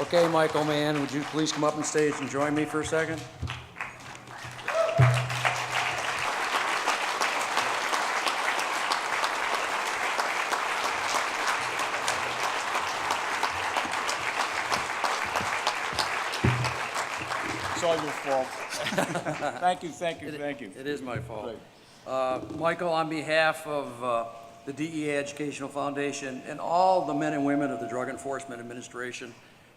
Okay, Michael Mann, would you please come up on stage and join me for a second? It's all your fault. Thank you. It is my fault. Michael, on behalf of the DEA Educational Foundation and all the men and women of the Drug Enforcement Administration,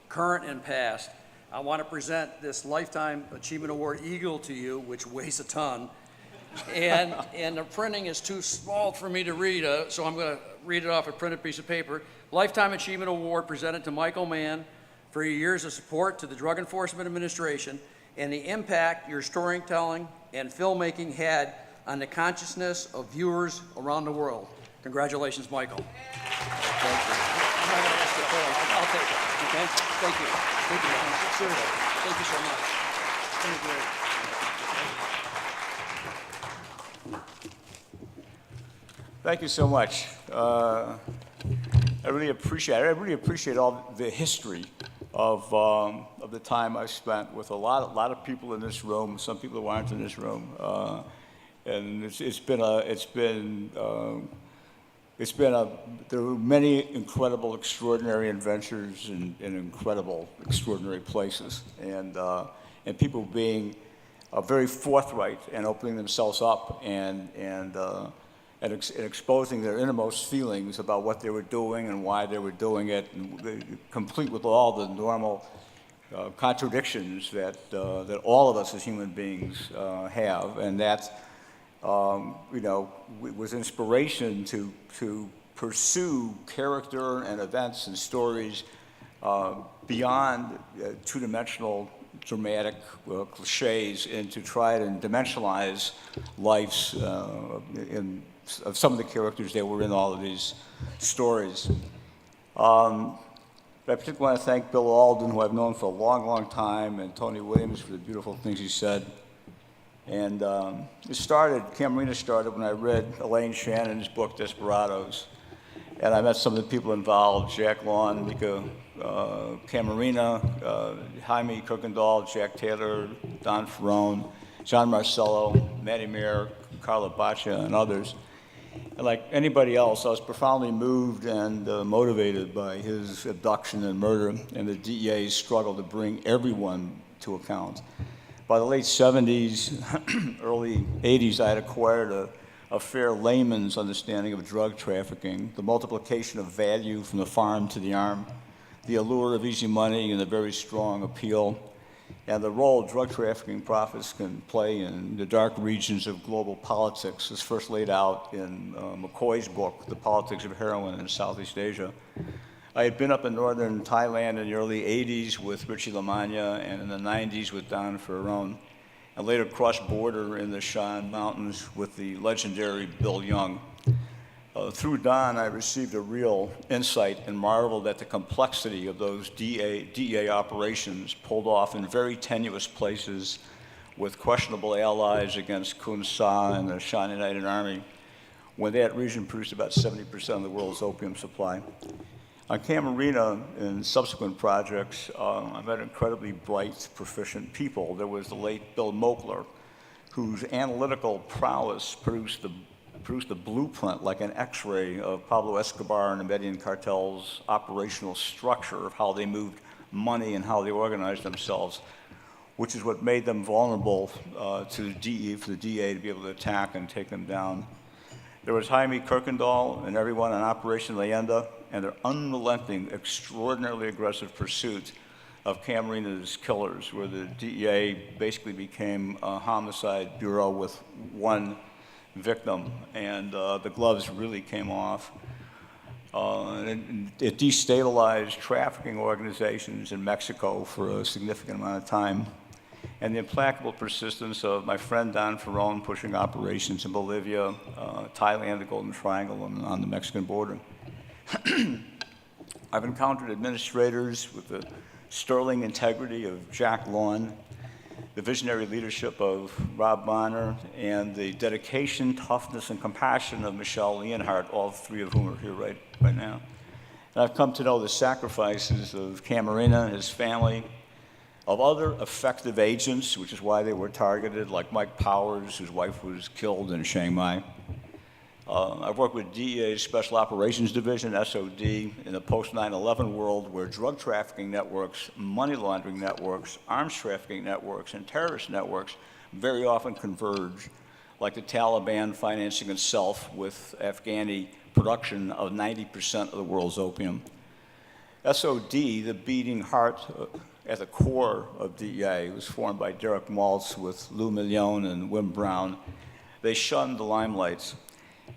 current and past, I want to present this Lifetime Achievement Award Eagle to you, which weighs a ton. And the printing is too small for me to read, so I'm going to read it off a printed piece of paper. Lifetime Achievement Award presented to Michael Mann for your years of support to the Drug Enforcement Administration and the impact your storytelling and filmmaking had on the consciousness of viewers around the world. Congratulations, Michael. Thank you. I'm not going to ask you to hold. I'll take it. Okay? Thank you. Thank you, man. Seriously. Thank you so much. It's been great. Thank you so much. I really appreciate all the history of the time I spent with a lot of people in this room. Some people who aren't in this room, and there were many incredible, extraordinary adventures in incredible, extraordinary places, and people being very forthright and opening themselves up and exposing their innermost feelings about what they were doing and why they were doing it, and complete with all the normal contradictions that all of us as human beings have, and that was inspiration to pursue character and events and stories beyond two-dimensional dramatic cliches, and to try to dimensionalize lives of some of the characters that were in all of these stories. I particularly want to thank Bill Alden, who I've known for a long time, and Tony Williams for the beautiful things he said. And Camarena started when I read Elaine Shannon's book, Desperados. And I met some of the people involved: Jack Lawn, Mika Camarena, Jaime Kuykendall, Jack Taylor, Don Ferrone, John Marcello, Matty Mayer, Carla Baccia, and others. And like anybody else, I was profoundly moved and motivated by his abduction and murder and the DEA's struggle to bring everyone to account. By the late 70s, early 80s, I had acquired a fair layman's understanding of drug trafficking, the multiplication of value from the farm to the arm, the allure of easy money and the very strong appeal, and the role drug trafficking profits can play in the dark regions of global politics, as first laid out in McCoy's book, The Politics of Heroin in Southeast Asia. I had been up in northern Thailand in the early 80s with Richie LaMagna, and in the 90s with Don Ferrone, and later crossed border in the Shan Mountains with the legendary Bill Young. Through Don, I received a real insight and marveled at the complexity of those DEA operations pulled off in very tenuous places with questionable allies against Kun Sa and the Shan United Army, when that region produced about 70% of the world's opium supply. On Camarena and subsequent projects, I met incredibly bright, proficient people. There was the late Bill Moakler, whose analytical prowess produced the blueprint, like an X-ray, of Pablo Escobar and the Medellin cartel's operational structure of how they moved money and how they organized themselves, which is what made them vulnerable to the DEA, for the DEA to be able to attack and take them down. There was Jaime Kuykendall and everyone on Operation Leyenda, and their unrelenting, extraordinarily aggressive pursuit of Camarena's killers, where the DEA basically became a homicide bureau with one victim, and the gloves really came off. It destabilized trafficking organizations in Mexico for a significant amount of time. And the implacable persistence of my friend Don Ferrone pushing operations in Bolivia, Thailand, the Golden Triangle, and on the Mexican border. I've encountered administrators with the sterling integrity of Jack Lawn, the visionary leadership of Rob Bonner, and the dedication, toughness, and compassion of Michelle Leonhardt, all three of whom are here right now. And I've come to know the sacrifices of Camarena and his family, of other effective agents, which is why they were targeted, like Mike Powers, whose wife was killed in Chiang Mai. I've worked with DEA's Special Operations Division, SOD, in the post-9/11 world where drug trafficking networks, money laundering networks, arms trafficking networks, and terrorist networks very often converge, like the Taliban financing itself with Afghani production of 90% of the world's opium. SOD, the beating heart at the core of DEA, was formed by Derek Maltz with Lou Million and Wim Brown. They shunned the limelights.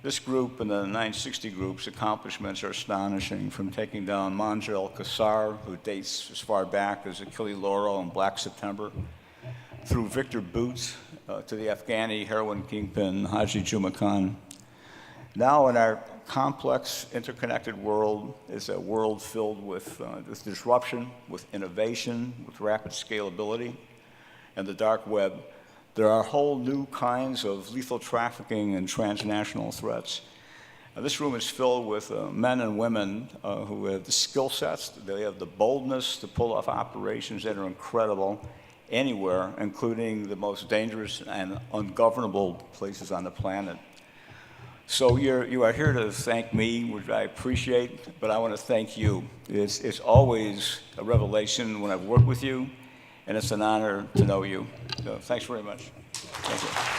This group and the 960 group's accomplishments are astonishing, from taking down Mann al-Qassar, who dates as far back as Achille Lauro and Black September, through Victor Boots to the Afghani heroin kingpin Haji Juma Khan. Now in our complex, interconnected world is a world filled with disruption, with innovation, with rapid scalability, and the dark web. There are whole new kinds of lethal trafficking and transnational threats. This room is filled with men and women who have the skill sets, they have the boldness to pull off operations that are incredible anywhere, including the most dangerous and ungovernable places on the planet. So you are here to thank me, which I appreciate, but I want to thank you. It's always a revelation when I've worked with you, and it's an honor to know you. So thanks very much. Thank you.